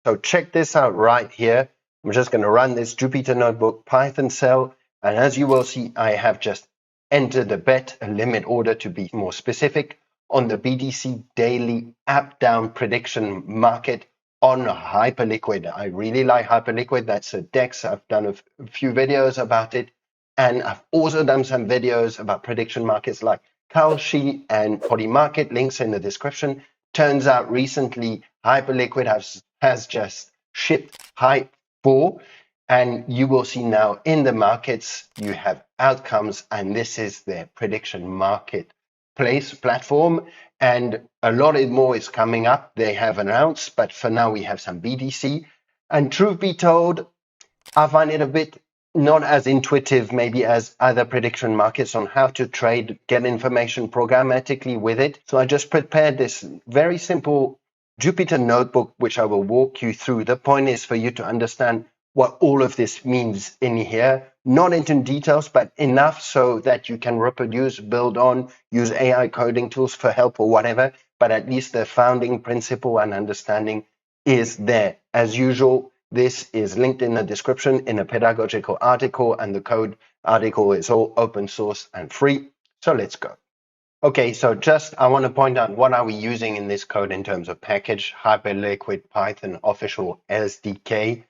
So check this out right here. I'm just going to run this Jupyter Notebook Python cell. And as you will see, I have just entered a bet, a limit order to be more specific, on the BTC daily up down prediction market on Hyperliquid. I really like Hyperliquid. That's a DEX. I've done a few videos about it. And I've also done some videos about prediction markets like Kalshi and Polymarket, links in the description. Turns out recently Hyperliquid has just shipped HIP-4, and you will see now in the markets you have outcomes, and this is their prediction marketplace platform, and a lot more is coming up. They have announced, but for now we have some BTC. And truth be told, I find it a bit not as intuitive maybe as other prediction markets on how to trade, get information programmatically with it. So I just prepared this very simple Jupyter notebook, which I will walk you through. The point is for you to understand what all of this means in here, not into details, but enough so that you can reproduce, build on, use AI coding tools for help or whatever, but at least the founding principle and understanding is there. As usual, this is linked in the description in a pedagogical article, and the code article is all open source and free. So let's go. Okay, so just I want to point out what are we using in this code in terms of package: Hyperliquid Python official SDK,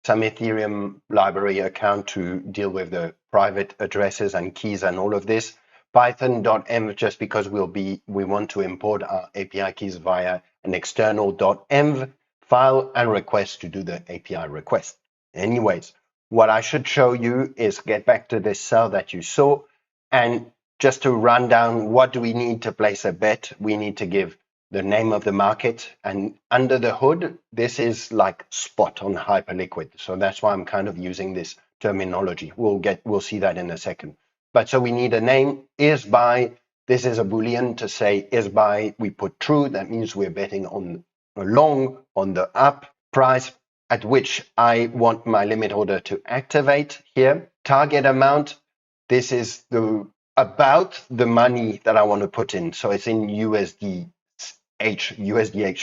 some Ethereum library account to deal with the private addresses and keys and all of this. Python.env just because we want to import our API keys via an external .env file and request to do the API request. Anyways, what I should show you is get back to this cell that you saw, and just to run down what do we need to place a bet. We need to give the name of the market, and under the hood, this is like spot on Hyperliquid. So that's why I'm kind of using this terminology. We'll see that in a second. But so we need a name, is by, this is a Boolean to say is by, we put true, that means we're betting on a long, on the up price at which I want my limit order to activate here. Target amount, this is about the money that I want to put in. So it's in USDH,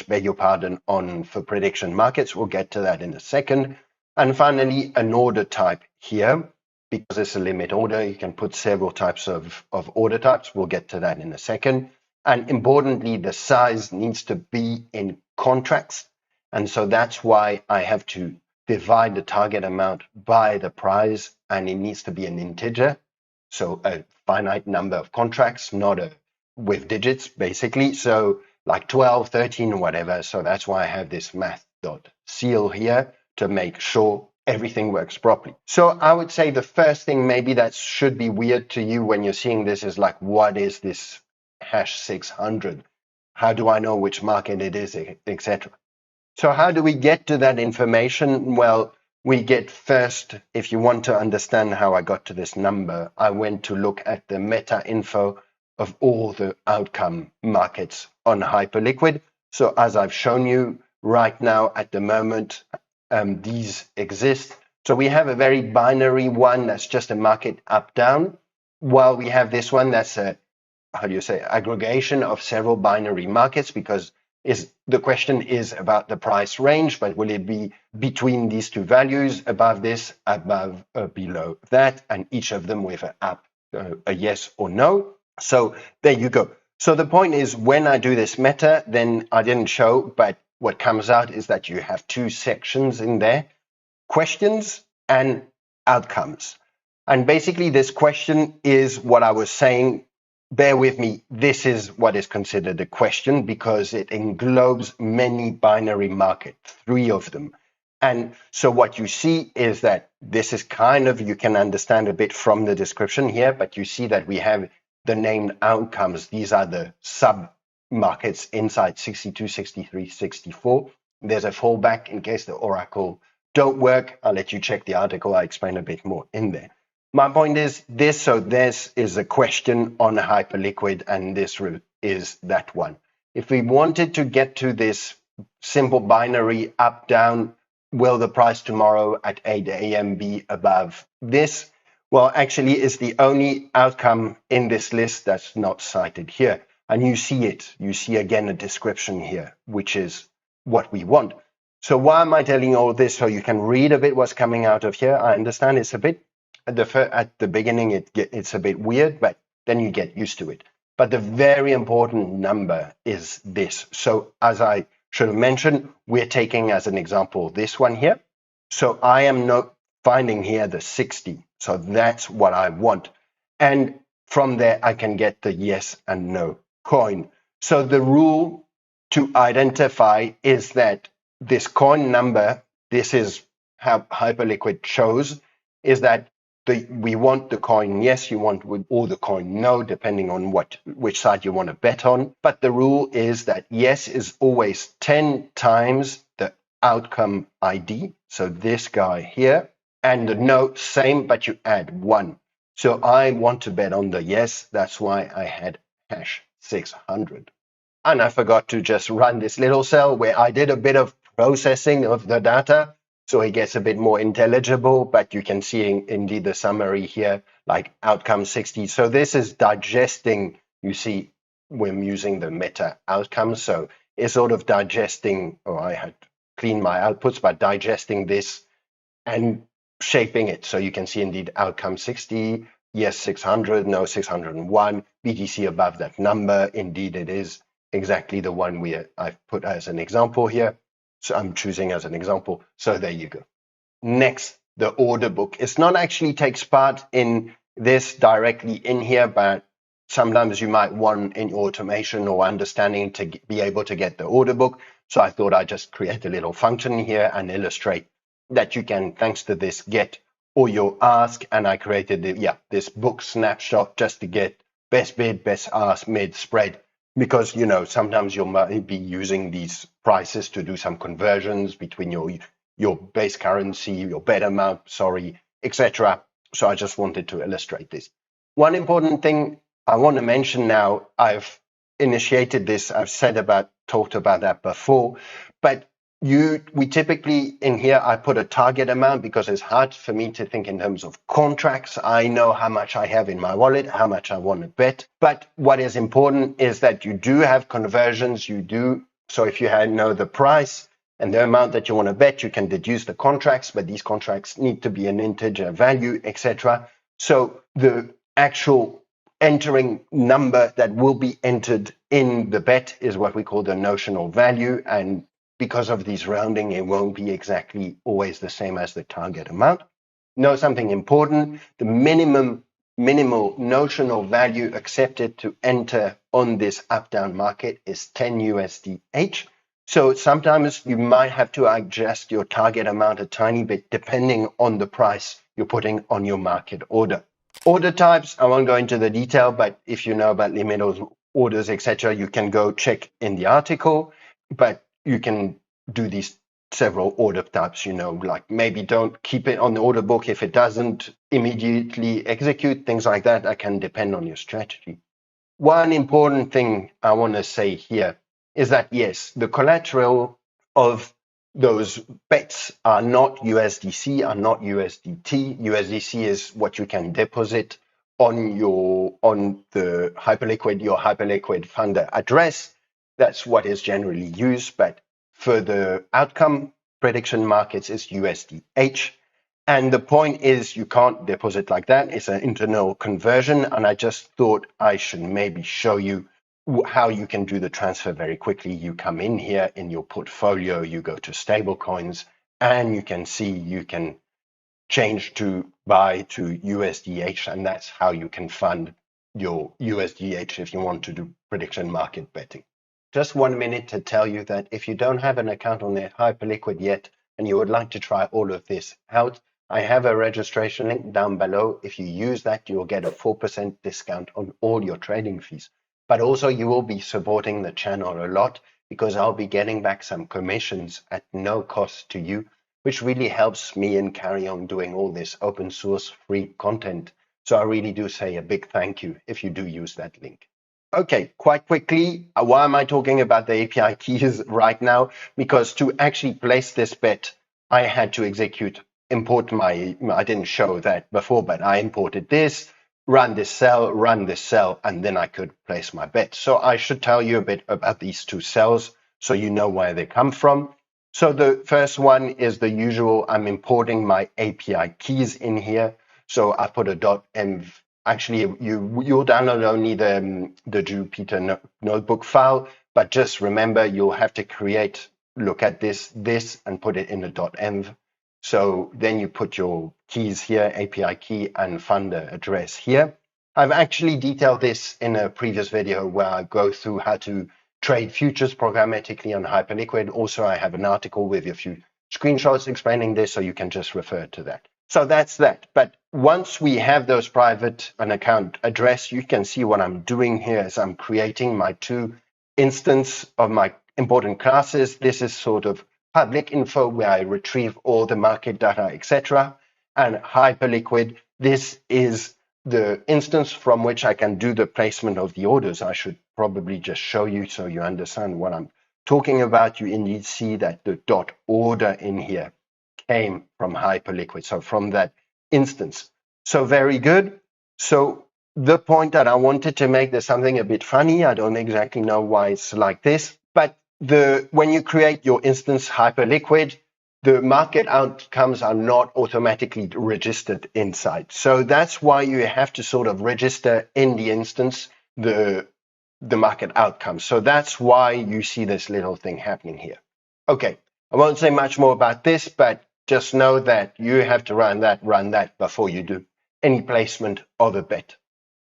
beg your pardon, on for prediction markets. We'll get to that in a second. And finally, an order type here. Because it's a limit order, you can put several types of order types. We'll get to that in a second. And importantly, the size needs to be in contracts. And so that's why I have to divide the target amount by the price, and it needs to be an integer. So a finite number of contracts, not with digits, basically. So like 12, 13, whatever. So that's why I have this math.ceil here to make sure everything works properly. So I would say the first thing maybe that should be weird to you when you're seeing this is like, what is this hash 600? How do I know which market it is, etc.? So how do we get to that information? Well, we get first, if you want to understand how I got to this number, I went to look at the meta info of all the outcome markets on Hyperliquid. So as I've shown you right now at the moment, these exist. So we have a very binary one that's just a market up down, while we have this one that's a, how do you say, aggregation of several binary markets, because the question is about the price range, but will it be between these two values, above this, above, below that, and each of them with a yes or no. So there you go. So the point is, when I do this meta, then I didn't show, but what comes out is that you have two sections in there, questions and outcomes. And basically this question is what I was saying. Bear with me. This is what is considered a question because it englobes many binary markets, 3 of them. And so what you see is that this is kind of, you can understand a bit from the description here, but you see that we have the named outcomes. These are the sub markets inside 62, 63, 64. There's a fallback in case the Oracle don't work. I'll let you check the article. I explain a bit more in there. My point is this. So this is a question on Hyperliquid, and this is that one. If we wanted to get to this simple binary up, down, will the price tomorrow at 8 a.m. be above this? Well, actually, it's the only outcome in this list that's not cited here. And you see it. You see again a description here, which is what we want. So why am I telling you all this? So you can read a bit what's coming out of here. I understand it's a bit at the beginning it's a bit weird, but then you get used to it. But the very important number is this. So as I should have mentioned, we're taking as an example this one here. So I am not finding here the 60. So that's what I want. And from there, I can get the yes and no coin. So the rule to identify is that this coin number, this is how Hyperliquid shows, is that we want the coin yes, you want or the coin no, depending on which side you want to bet on. But the rule is that yes is always 10 times the outcome ID. So this guy here, and the no, same, but you add 1. So I want to bet on the yes. That's why I had hash 600. And I forgot to just run this little cell where I did a bit of processing of the data. So it gets a bit more intelligible, but you can see indeed the summary here, like outcome 60. So this is digesting, you see, we're using the meta outcomes. So it's sort of digesting, I had cleaned my outputs, but digesting this and shaping it. So you can see indeed outcome 60, yes 600, no 601, BTC above that number. Indeed it is exactly the one I've put as an example here. So I'm choosing as an example. So there you go. Next, the order book. It's not actually takes part in this directly in here, but sometimes you might want in automation or understanding to be able to get the order book. So I thought I'd just create a little function here and illustrate that you can, thanks to this, get or your ask. And I created this book snapshot just to get best bid, best ask, mid, spread, because sometimes you might be using these prices to do some conversions between your base currency, your bet amount, etc. So I just wanted to illustrate this. One important thing I want to mention now, I've initiated this, I've talked about that before, but we typically in here, I put a target amount because it's hard for me to think in terms of contracts. I know how much I have in my wallet, how much I want to bet. But what is important is that you do have conversions, so if you know the price and the amount that you want to bet, you can deduce the contracts, but these contracts need to be an integer value, etc. So the actual entering number that will be entered in the bet is what we call the notional value. And because of these rounding, it won't be exactly always the same as the target amount. Know something important, the minimal notional value accepted to enter on this up-down market is 10 USDH. So sometimes you might have to adjust your target amount a tiny bit depending on the price you're putting on your market order. Order types, I won't go into the detail, but if you know about limit orders, etc., you can go check in the article, but you can do these several order types, like maybe don't keep it on the order book if it doesn't immediately execute, things like that. That can depend on your strategy. One important thing I want to say here is that, yes, the collateral of those bets are not USDC, are not USDT. USDC is what you can deposit on the Hyperliquid, your Hyperliquid funder address. That's what is generally used, but for the outcome prediction markets is USDH. And the point is you can't deposit like that. It's an internal conversion. And I just thought I should maybe show you how you can do the transfer very quickly. You come in here in your portfolio, you go to stable coins, and you can see you can change to buy to USDH. And that's how you can fund your USDH if you want to do prediction market betting. Just 1 minute to tell you that if you don't have an account on the Hyperliquid yet, and you would like to try all of this out, I have a registration link down below. If you use that, you'll get a 4% discount on all your trading fees. But also you will be supporting the channel a lot because I'll be getting back some commissions at no cost to you, which really helps me and carry on doing all this open source free content. So I really do say a big thank you if you do use that link. Okay, quite quickly, why am I talking about the API keys right now? Because to actually place this bet, I had to import I didn't show that before, but I imported this, run this cell, and then I could place my bet. So I should tell you a bit about these two cells so you know where they come from. So the first one is the usual. I'm importing my API keys in here. So I put a .env. Actually, you'll download only the Jupyter notebook file, but just remember you'll have to look at this, and put it in the .env. So then you put your keys here, API key and funder address here. I've actually detailed this in a previous video where I go through how to trade futures programmatically on Hyperliquid. Also, I have an article with a few screenshots explaining this, so you can just refer to that. So that's that. But once we have those private an account address, you can see what I'm doing here is I'm creating my two instance of my important classes. This is sort of public info where I retrieve all the market data, etc. And Hyperliquid, this is the instance from which I can do the placement of the orders. I should probably just show you so you understand what I'm talking about. You indeed see that the .order in here came from Hyperliquid, so from that instance. So very good. So the point that I wanted to make, there's something a bit funny. I don't exactly know why it's like this, but when you create your instance Hyperliquid, the market outcomes are not automatically registered inside. So that's why you have to sort of register in the instance the market outcomes. So that's why you see this little thing happening here. Okay, I won't say much more about this, but just know that you have to run that before you do any placement of a bet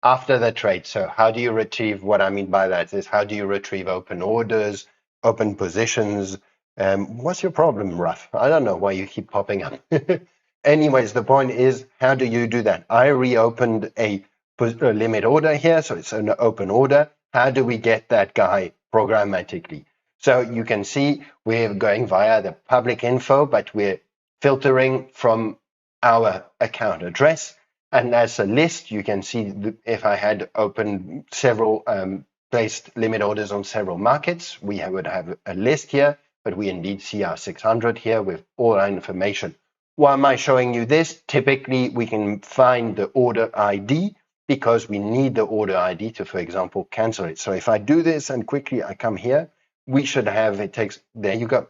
after the trade. So how do you retrieve? What I mean by that is how do you retrieve open orders, open positions? What's your problem, Ruff? I don't know why you keep popping up. Anyways, the point is, how do you do that? I reopened a limit order here, so it's an open order. How do we get that guy programmatically? So you can see we're going via the public info, but we're filtering from our account address. And as a list, you can see if I had opened several placed limit orders on several markets, we would have a list here, but we indeed see our 600 here with all our information. Why am I showing you this? Typically, we can find the order ID because we need the order ID to, for example, cancel it. So if I do this and quickly I come here, we should have, there you go.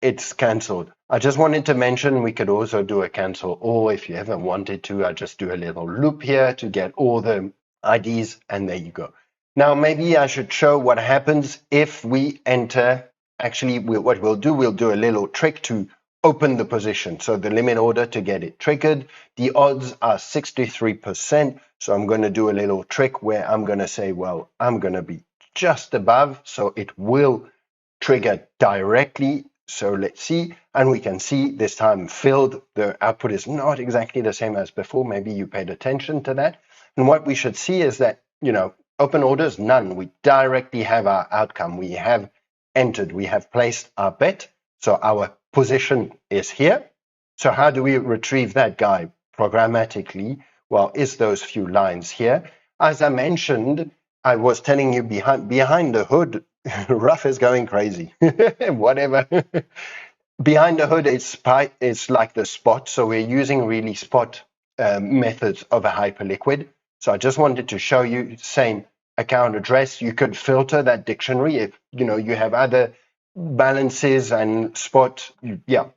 It's cancelled. I just wanted to mention we could also do a cancel all if you ever wanted to. I just do a little loop here to get all the IDs, and there you go. Now, maybe I should show what happens if we enter. Actually, what we'll do a little trick to open the position. So the limit order to get it triggered, the odds are 63%. So I'm going to do a little trick where I'm going to say, well, I'm going to be just above, so it will trigger directly. So let's see, and we can see this time filled. The output is not exactly the same as before. Maybe you paid attention to that. And what we should see is that, open orders, none. We directly have our outcome. We have entered, we have placed our bet. So our position is here. So how do we retrieve that guy programmatically? Well, it's those few lines here. As I mentioned, I was telling you behind the hood, Ruff is going crazy. Whatever. Behind the hood, it's like the spot. So we're using really spot methods of a Hyperliquid. So I just wanted to show you same account address. You could filter that dictionary if you have other balances and spot,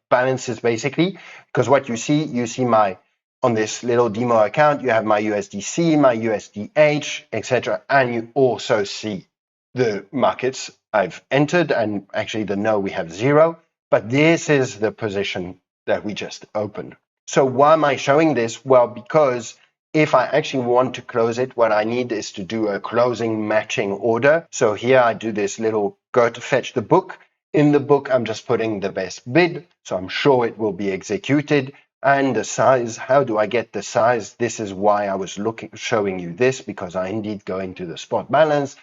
balances basically. Because what you see my on this little demo account, you have my USDC, my USDH, etc. And you also see the markets I've entered, and actually we have 0, but this is the position that we just opened. So why am I showing this? Well, because if I actually want to close it, what I need is to do a closing matching order. So here I do this little go to fetch the book. In the book, I'm just putting the best bid, so I'm sure it will be executed. And the size, how do I get the size? This is why I was showing you this, because I indeed go into the spot balance,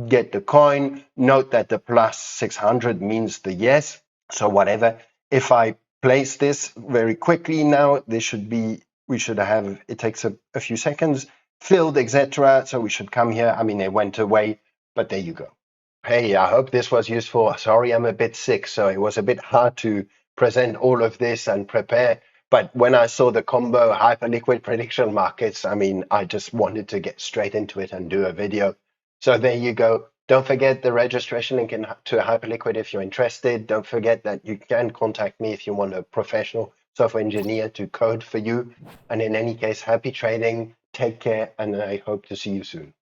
get the coin, note that the plus 600 means the yes. So whatever, if I place this very quickly now, we should have, it takes a few seconds, filled, etc. So we should come here. I mean, it went away, but there you go. Hey, I hope this was useful. Sorry, I'm a bit sick, so it was a bit hard to present all of this and prepare. But when I saw the combo Hyperliquid prediction markets, I mean, I just wanted to get straight into it and do a video. So there you go. Don't forget the registration link to Hyperliquid if you're interested. Don't forget that you can contact me if you want a professional software engineer to code for you. And in any case, happy trading, take care, and I hope to see you soon.